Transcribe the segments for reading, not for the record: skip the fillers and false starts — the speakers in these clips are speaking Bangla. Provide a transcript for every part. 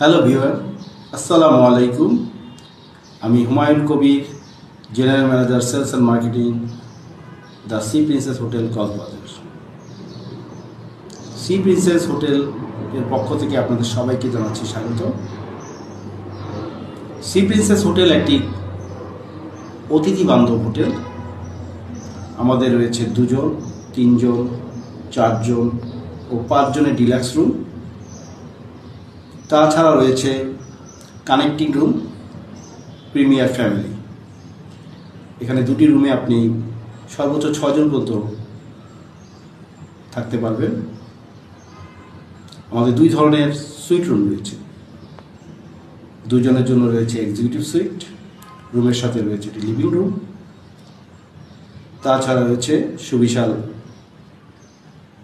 হ্যালো ভিউয়ার, আসসালামু আলাইকুম। আমি Humayun Kabir, general manager sales and marketing, the sea princess hotel Cox's Bazar. Sea princess hotel এর পক্ষ থেকে আপনাদের সবাইকে জানাচ্ছি স্বাগত। সি প্রিন্সেস হোটেল একটি অতিথি বান্ধব হোটেল। আমাদের রয়েছে 2 জন, 3 জন, 4 জন ও 5 জনের ডিলাক্স রুম। তাছাড়া রয়েছে কানেক্টিং রুম, প্রিমিয়ার ফ্যামিলি। এখানে 2টি রুমে আপনি সর্বোচ্চ 6 জন পর্যন্ত থাকতে পারবেন। আমাদের 2 ধরনের সুইট রুম রয়েছে। 2 জনের জন্য রয়েছে এক্সিকিউটিভ সুইট, রুমের সাথে রয়েছে একটি লিভিং রুম। তাছাড়া রয়েছে সুবিশাল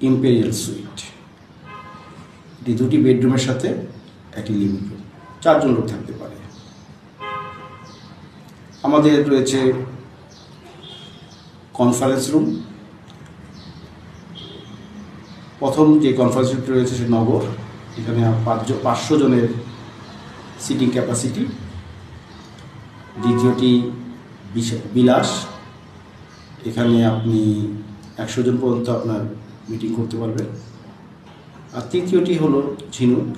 ইম্পেরিয়াল সুইট। এটি 2টি বেডরুমের সাথে একটি লিভিং রুম, 4 জন লোক থাকতে পারে। আমাদের রয়েছে কনফারেন্স রুম। প্রথম যে কনফারেন্স রুমটি রয়েছে সে নগর। এখানে 500 জনের সিটিং ক্যাপাসিটি। দ্বিতীয়টি বিলাস, এখানে আপনি 100 জন পর্যন্ত আপনার মিটিং করতে পারবেন। আর তৃতীয়টি হলো ঝিনুক,